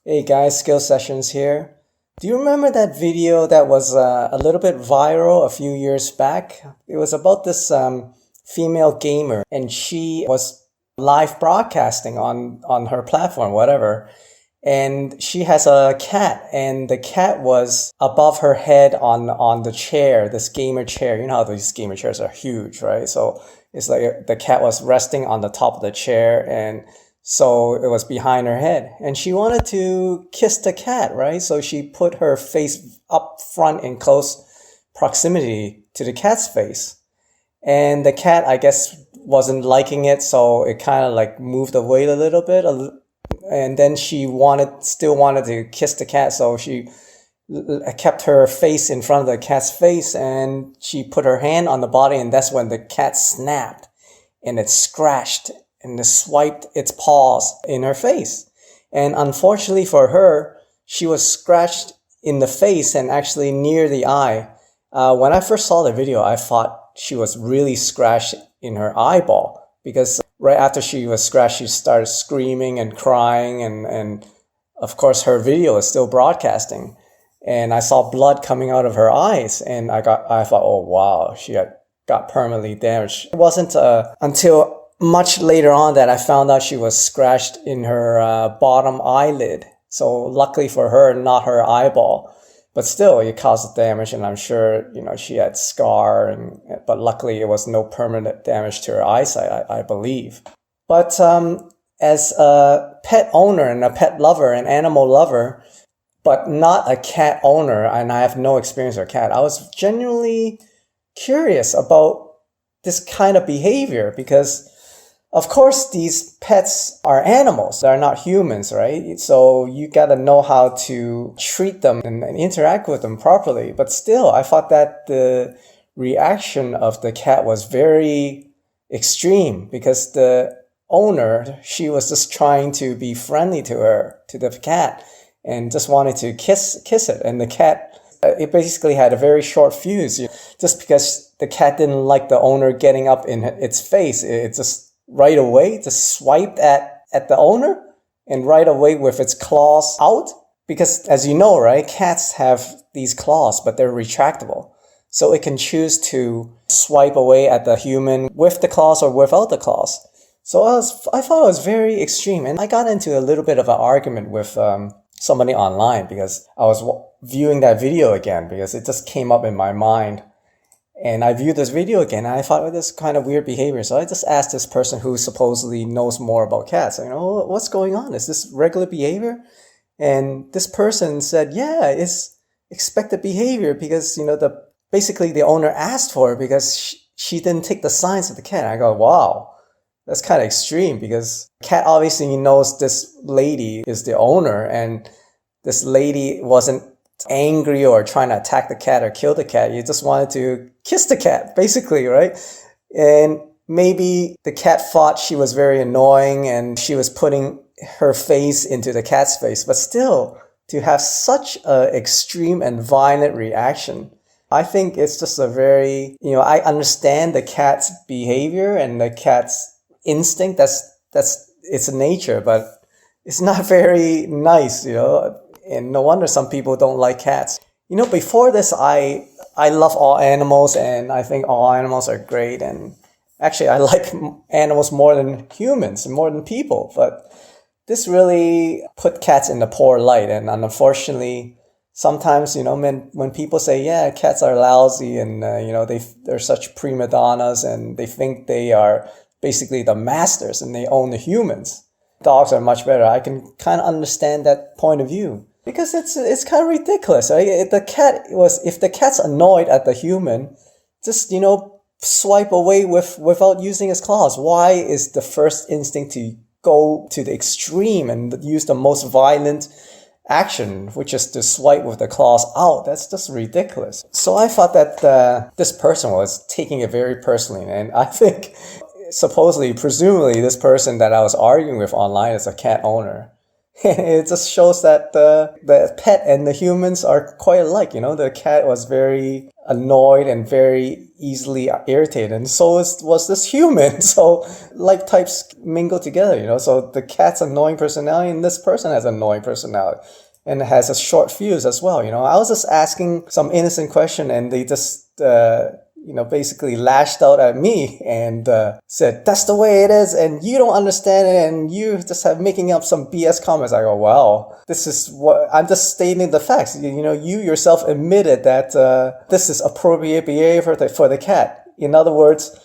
Hey guys, Skill Sessions here. Do you remember that video that was a little bit viral a few years back? It was about this female gamer, and she was live broadcasting on her platform, whatever. And she has a cat, and the cat was above her head on the chair, this gamer chair. You know how these gamer chairs are huge, right? So it's like the cat was resting on the top of the chair, and so it was behind her head, and she wanted to kiss the cat, right? So she put her face up front in close proximity to the cat's face. And the cat, I guess, wasn't liking it, so it kind of like moved away a little bit. And then she still wanted to kiss the cat, so she kept her face in front of the cat's face, and she put her hand on the body, and that's when the cat snapped and it scratched and it swiped its paws in her face. And unfortunately for her, she was scratched in the face and actually near the eye. When I first saw the video, I thought she was really scratched in her eyeball, because right after she was scratched, she started screaming and crying, and of course her video is still broadcasting. And I saw blood coming out of her eyes, and I thought, oh wow, she got permanently damaged. It wasn't until much later on that I found out she was scratched in her bottom eyelid. So luckily for her, not her eyeball. But still, it caused damage, and I'm sure, she had scar, but luckily it was no permanent damage to her eyesight, I believe. But as a pet owner and a pet lover, an animal lover, but not a cat owner, and I have no experience with a cat, I was genuinely curious about this kind of behavior, because of course, these pets are animals. They're not humans, right? So you gotta know how to treat them and interact with them properly. But still, I thought that the reaction of the cat was very extreme, because the owner, she was just trying to be friendly to the cat, and just wanted to kiss it. And the cat, it basically had a very short fuse. Just because the cat didn't like the owner getting up in its face, it just right away just swiped at the owner, and right away with its claws out. Because as you know, right, cats have these claws, but they're retractable. So it can choose to swipe away at the human with the claws or without the claws. So I thought it was very extreme. And I got into a little bit of an argument with somebody online, because I was viewing that video again, because it just came up in my mind. And I viewed this video again, and I thought, oh, this kind of weird behavior. So I just asked this person who supposedly knows more about cats, what's going on? Is this regular behavior? And this person said, yeah, it's expected behavior, because, basically the owner asked for it, because she didn't take the signs of the cat. I go, wow, that's kind of extreme, because the cat obviously knows this lady is the owner, and this lady wasn't angry or trying to attack the cat or kill the cat. You just wanted to kiss the cat, basically, right? And maybe the cat thought she was very annoying, and she was putting her face into the cat's face. But still, to have such an extreme and violent reaction, I think it's just a very, I understand the cat's behavior and the cat's instinct. That's its nature, but it's not very nice, and no wonder some people don't like cats. Before this, I love all animals, and I think all animals are great. And actually, I like animals more than humans and more than people. But this really put cats in a poor light. And unfortunately, sometimes, when people say, yeah, cats are lousy, and, they're such prima donnas, and they think they are basically the masters and they own the humans. Dogs are much better. I can kind of understand that point of view. Because it's kind of ridiculous, right? If the cat's annoyed at the human, just, swipe away without using its claws. Why is the first instinct to go to the extreme and use the most violent action, which is to swipe with the claws out? That's just ridiculous. So I thought that this person was taking it very personally, and I think presumably this person that I was arguing with online is a cat owner. It just shows that the pet and the humans are quite alike. The cat was very annoyed and very easily irritated, and so was this human. So like types mingle together. So the cat's annoying personality and this person has annoying personality. And it has a short fuse as well. I was just asking some innocent question and they just, basically lashed out at me and said, that's the way it is and you don't understand it and you just have making up some BS comments. I go, well, this is what, I'm just stating the facts. You yourself admitted that this is appropriate behavior for the cat. In other words,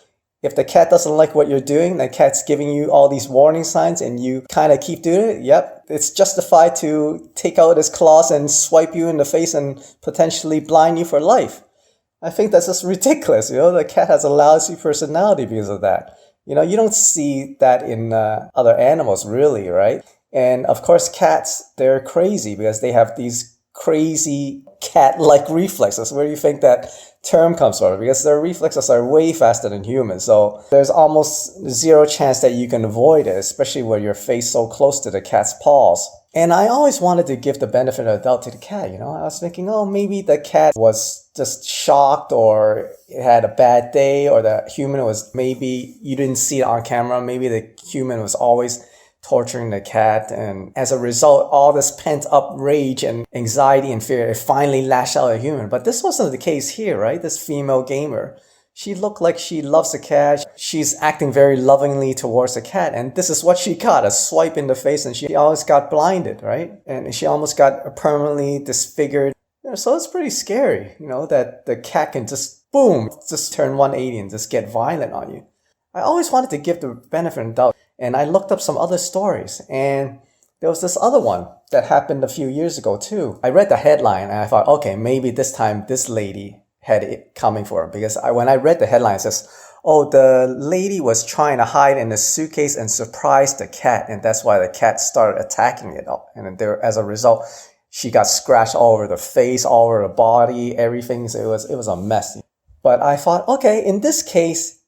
if the cat doesn't like what you're doing, the cat's giving you all these warning signs and you kind of keep doing it, yep, it's justified to take out its claws and swipe you in the face and potentially blind you for life. I think that's just ridiculous. The cat has a lousy personality because of that. You don't see that in other animals really, right? And of course, cats, they're crazy because they have these crazy cat-like reflexes. Where do you think that term comes from? Because their reflexes are way faster than humans. So there's almost zero chance that you can avoid it, especially when you're faced so close to the cat's paws. And I always wanted to give the benefit of the doubt to the cat. I was thinking, oh, maybe the cat was just shocked or it had a bad day, or the human was, maybe you didn't see it on camera. Maybe the human was always torturing the cat, and as a result, all this pent-up rage and anxiety and fear, it finally lashed out at a human. But this wasn't the case here, right? This female gamer, she looked like she loves the cat. She's acting very lovingly towards the cat, and this is what she got, a swipe in the face, and she almost got blinded, right? And she almost got permanently disfigured. So it's pretty scary, that the cat can just, boom, just turn 180 and just get violent on you. I always wanted to give the benefit of the doubt. And I looked up some other stories, and there was this other one that happened a few years ago too. I read the headline and I thought, okay, maybe this time this lady had it coming for her, because when I read the headline, it says, oh, the lady was trying to hide in a suitcase and surprise the cat, and that's why the cat started attacking it. And as a result, she got scratched all over the face, all over the body, everything. So it was a mess. But I thought, okay, in this case,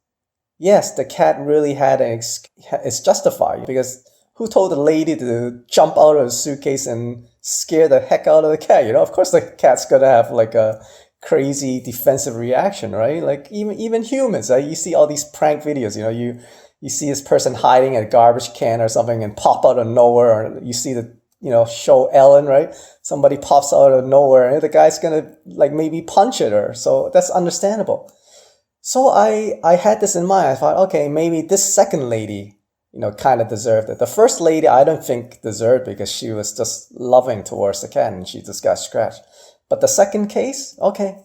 yes, the cat really it's justified, because who told the lady to jump out of the suitcase and scare the heck out of the cat? Of course the cat's gonna have like a crazy defensive reaction, right? Like even humans, you see all these prank videos, you see this person hiding in a garbage can or something and pop out of nowhere, or you see the show Ellen, right? Somebody pops out of nowhere and the guy's gonna like maybe punch it, or so that's understandable. So I had this in mind. I thought, okay, maybe this second lady, kind of deserved it. The first lady, I don't think deserved, because she was just loving towards the cat and she just got scratched. But the second case, okay,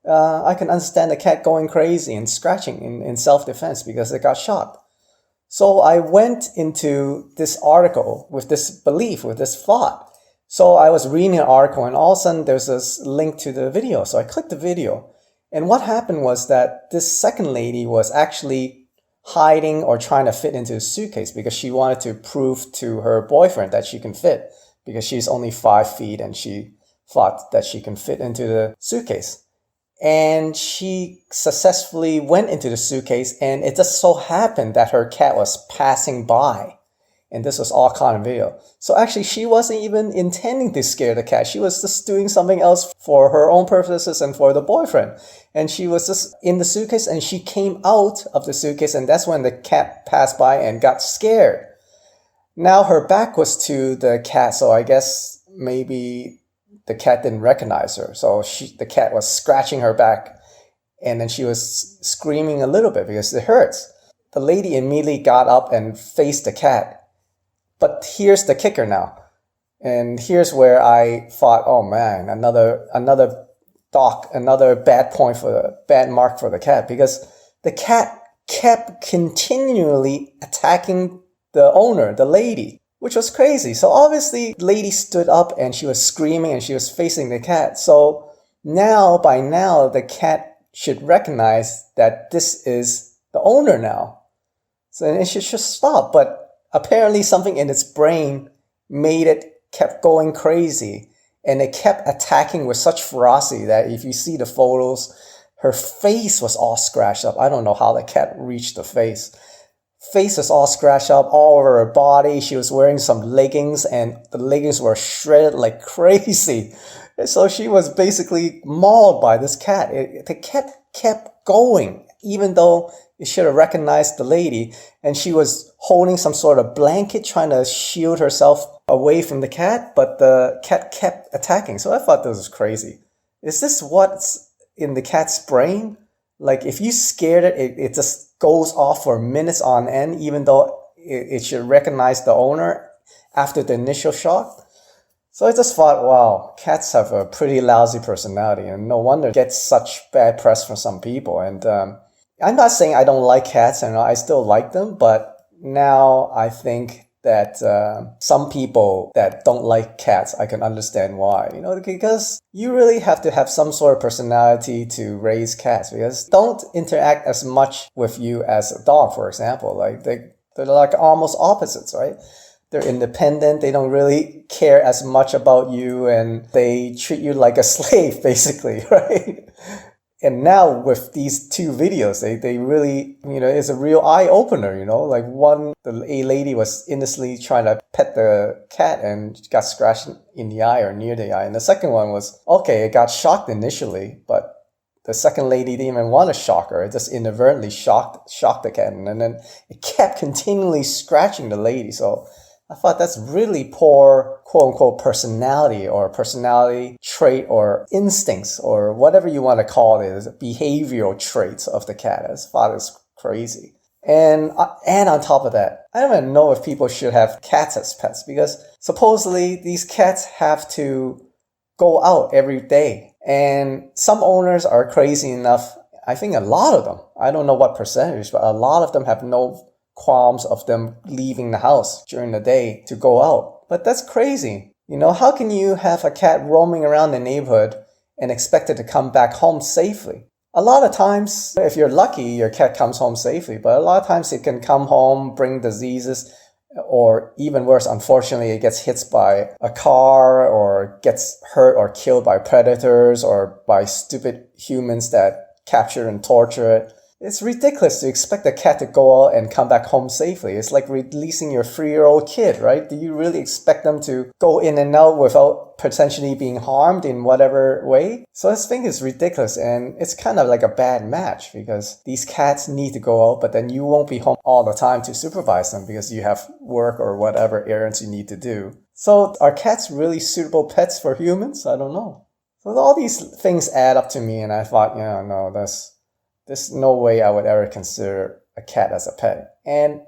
I can understand the cat going crazy and scratching in self-defense because it got shot. So I went into this article with this belief, with this thought. So I was reading an article and all of a sudden there's this link to the video. So I clicked the video. And what happened was that this second lady was actually hiding or trying to fit into a suitcase because she wanted to prove to her boyfriend that she can fit, because she's only 5 feet and she thought that she can fit into the suitcase. And she successfully went into the suitcase, and it just so happened that her cat was passing by. And this was all caught on video. So actually, she wasn't even intending to scare the cat. She was just doing something else for her own purposes and for the boyfriend. And she was just in the suitcase, and she came out of the suitcase, and that's when the cat passed by and got scared. Now her back was to the cat, so I guess maybe the cat didn't recognize her. So the cat was scratching her back, and then she was screaming a little bit because it hurts. The lady immediately got up and faced the cat. But here's the kicker now. And here's where I thought, oh man, another bad mark for the cat, because the cat kept continually attacking the owner, the lady, which was crazy. So obviously the lady stood up and she was screaming and she was facing the cat. So by now, the cat should recognize that this is the owner now. So it should just stop. But apparently something in its brain made it kept going crazy, and it kept attacking with such ferocity that if you see the photos, her face was all scratched up. I don't know how the cat reached the face. face was all scratched up all over her body. She was wearing some leggings, and the leggings were shredded like crazy. So she was basically mauled by this cat. The cat kept going, even though it should have recognized the lady, and she was holding some sort of blanket trying to shield herself away from the cat, but the cat kept attacking. So I thought this was crazy. Is this what's in the cat's brain? Like, if you scared it just goes off for minutes on end, even though it should recognize the owner after the initial shock. So I just thought, wow, cats have a pretty lousy personality, and no wonder it gets such bad press from some people. And I'm not saying I don't like cats, and I still like them, but now I think that some people that don't like cats, I can understand why. Because you really have to have some sort of personality to raise cats, because they don't interact as much with you as a dog, for example. Like they're like almost opposites, right? They're independent. They don't really care as much about you, and they treat you like a slave, basically, right? And now with these two videos, they really, it's a real eye opener, like a lady was innocently trying to pet the cat and got scratched in the eye or near the eye. And the second one was, okay, it got shocked initially, but the second lady didn't even want to shock her. It just inadvertently shocked the cat. And then it kept continually scratching the lady. So I thought that's really poor, quote unquote, personality or personality trait or instincts or whatever you want to call it, behavioral traits of the cat. I just thought it was crazy. And on top of that, I don't even know if people should have cats as pets, because supposedly these cats have to go out every day. And some owners are crazy enough. I think a lot of them, I don't know what percentage, but a lot of them have no qualms of them leaving the house during the day to go out. But that's crazy. How can you have a cat roaming around the neighborhood and expect it to come back home safely? A lot of times, if you're lucky, your cat comes home safely, but a lot of times it can come home, bring diseases, or even worse, unfortunately, it gets hit by a car or gets hurt or killed by predators or by stupid humans that capture and torture it. It's ridiculous to expect a cat to go out and come back home safely. It's like releasing your 3-year-old kid, right? Do you really expect them to go in and out without potentially being harmed in whatever way? So I think it's ridiculous, and it's kind of like a bad match, because these cats need to go out, but then you won't be home all the time to supervise them because you have work or whatever errands you need to do. So are cats really suitable pets for humans? I don't know. So all these things add up to me, and I thought, no, there's no way I would ever consider a cat as a pet. And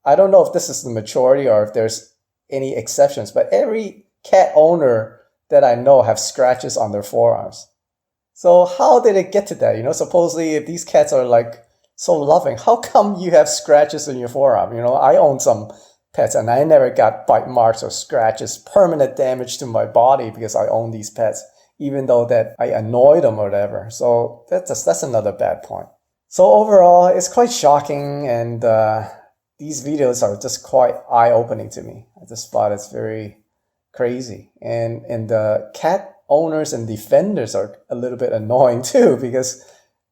I don't know if this is the majority or if there's any exceptions, but every cat owner that I know have scratches on their forearms. So how did it get to that? Supposedly if these cats are like so loving, how come you have scratches in your forearm? I own some pets and I never got bite marks or scratches, permanent damage to my body because I own these pets, even though that I annoy them or whatever. So that's another bad point. So overall, it's quite shocking, and these videos are just quite eye-opening to me. I just thought it's very crazy. And the cat owners and defenders are a little bit annoying too, because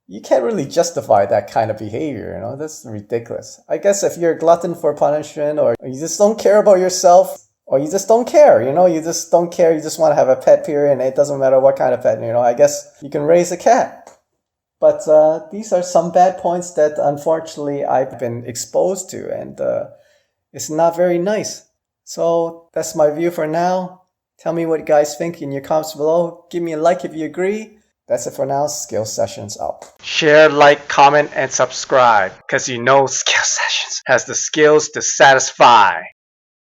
you can't really justify that kind of behavior, That's ridiculous. I guess if you're a glutton for punishment, or you just don't care about yourself, or you just don't care, you just don't care. You just want to have a pet, period, and it doesn't matter what kind of pet, I guess you can raise a cat. But these are some bad points that unfortunately I've been exposed to, and it's not very nice. So that's my view for now. Tell me what you guys think in your comments below. Give me a like if you agree. That's it for now. Skill Sessions out. Share, like, comment, and subscribe, because Skill Sessions has the skills to satisfy.